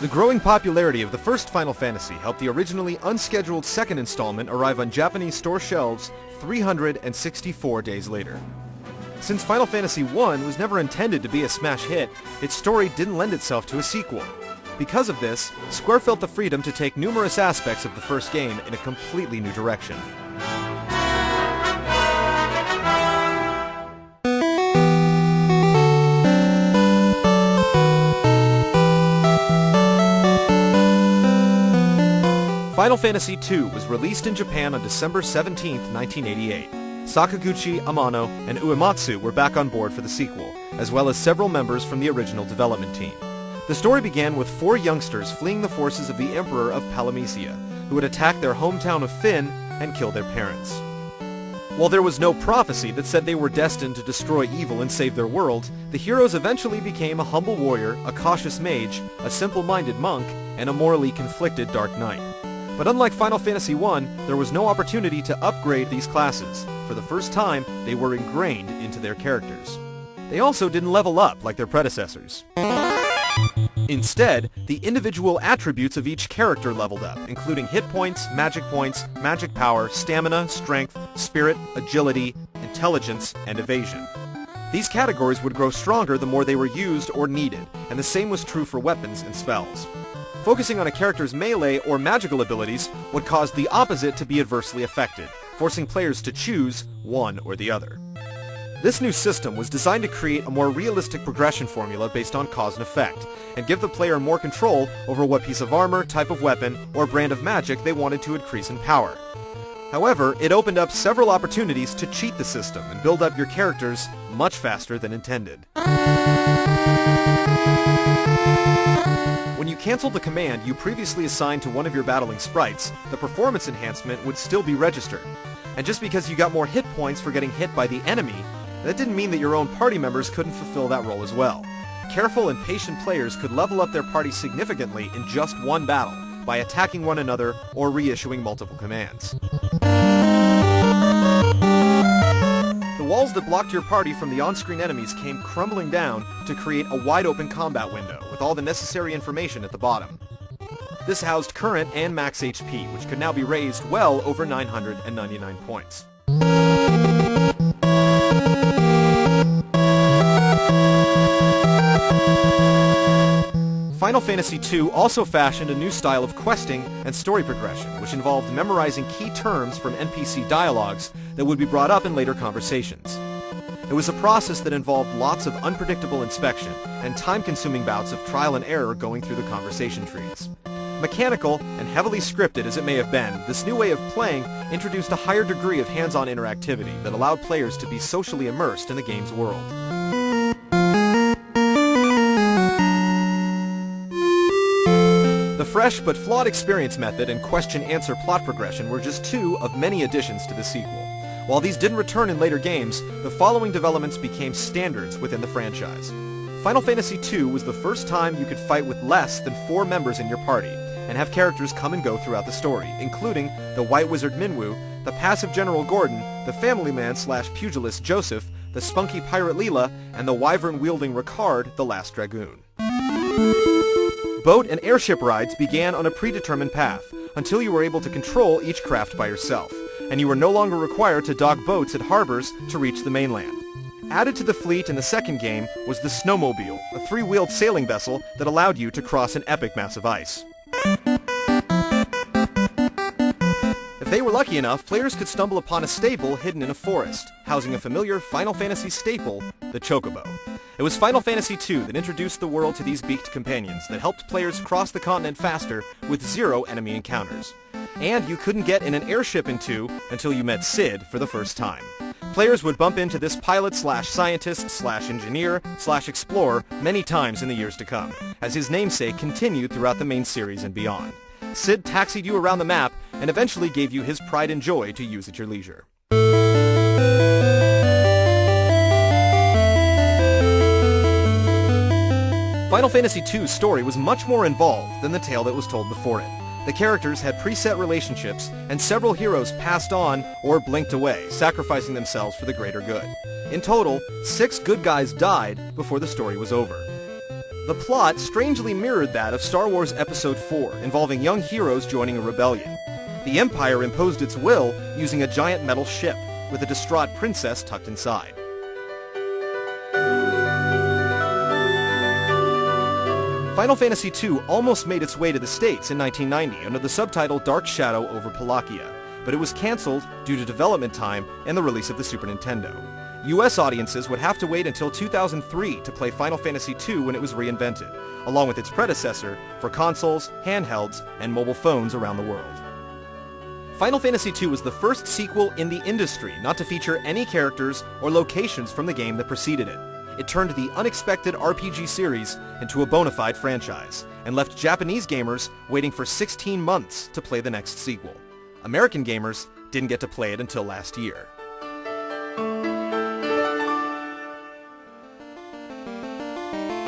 The growing popularity of the first Final Fantasy helped the originally unscheduled second installment arrive on Japanese store shelves 364 days later. Since Final Fantasy I was never intended to be a smash hit, its story didn't lend itself to a sequel. Because of this, Square felt the freedom to take numerous aspects of the first game in a completely new direction. Final Fantasy II was released in Japan on December 17, 1988. Sakaguchi, Amano, and Uematsu were back on board for the sequel, as well as several members from the original development team. The story began with 4 youngsters fleeing the forces of the Emperor of Palamecia, who had attacked their hometown of Fynn and killed their parents. While there was no prophecy that said they were destined to destroy evil and save their world, the heroes eventually became a humble warrior, a cautious mage, a simple-minded monk, and a morally conflicted dark knight. But unlike Final Fantasy I, there was no opportunity to upgrade these classes. For the first time, they were ingrained into their characters. They also didn't level up like their predecessors. Instead, the individual attributes of each character leveled up, including hit points, magic power, stamina, strength, spirit, agility, intelligence, and evasion. These categories would grow stronger the more they were used or needed, and the same was true for weapons and spells. Focusing on a character's melee or magical abilities would cause the opposite to be adversely affected, forcing players to choose one or the other. This new system was designed to create a more realistic progression formula based on cause and effect, and give the player more control over what piece of armor, type of weapon, or brand of magic they wanted to increase in power. However, it opened up several opportunities to cheat the system and build up your characters much faster than intended. When you canceled the command you previously assigned to one of your battling sprites, the performance enhancement would still be registered. And just because you got more hit points for getting hit by the enemy, that didn't mean that your own party members couldn't fulfill that role as well. Careful and patient players could level up their party significantly in just one battle, by attacking one another or reissuing multiple commands. The walls that blocked your party from the on-screen enemies came crumbling down to create a wide-open combat window, with all the necessary information at the bottom. This housed current and max HP, which could now be raised well over 999 points. Final Fantasy II also fashioned a new style of questing and story progression, which involved memorizing key terms from NPC dialogues that would be brought up in later conversations. It was a process that involved lots of unpredictable inspection and time-consuming bouts of trial and error going through the conversation trees. Mechanical and heavily scripted as it may have been, this new way of playing introduced a higher degree of hands-on interactivity that allowed players to be socially immersed in the game's world. The fresh but flawed experience method and question-answer plot progression were just 2 of many additions to the sequel. While these didn't return in later games, the following developments became standards within the franchise. Final Fantasy II was the first time you could fight with less than 4 members in your party, and have characters come and go throughout the story, including the White Wizard Minwu, the passive General Gordon, the family man/pugilist Joseph, the spunky pirate Leela, and the wyvern-wielding Ricard, the Last Dragoon. Boat and airship rides began on a predetermined path, until you were able to control each craft by yourself, and you were no longer required to dock boats at harbors to reach the mainland. Added to the fleet in the second game was the Snowmobile, a 3-wheeled sailing vessel that allowed you to cross an epic mass of ice. If they were lucky enough, players could stumble upon a stable hidden in a forest, housing a familiar Final Fantasy staple, the Chocobo. It was Final Fantasy II that introduced the world to these beaked companions that helped players cross the continent faster with 0 enemy encounters. And you couldn't get in an airship in 2 until you met Cid for the first time. Players would bump into this pilot/scientist/engineer/explorer many times in the years to come, as his namesake continued throughout the main series and beyond. Cid taxied you around the map and eventually gave you his pride and joy to use at your leisure. Final Fantasy II's story was much more involved than the tale that was told before it. The characters had preset relationships, and several heroes passed on or blinked away, sacrificing themselves for the greater good. In total, 6 good guys died before the story was over. The plot strangely mirrored that of Star Wars Episode 4, involving young heroes joining a rebellion. The Empire imposed its will using a giant metal ship, with a distraught princess tucked inside. Final Fantasy II almost made its way to the States in 1990 under the subtitle Dark Shadow over Palakia, but it was cancelled due to development time and the release of the Super Nintendo. US audiences would have to wait until 2003 to play Final Fantasy II when it was reinvented, along with its predecessor, for consoles, handhelds, and mobile phones around the world. Final Fantasy II was the first sequel in the industry not to feature any characters or locations from the game that preceded it. It turned the unexpected RPG series into a bona fide franchise, and left Japanese gamers waiting for 16 months to play the next sequel. American gamers didn't get to play it until last year.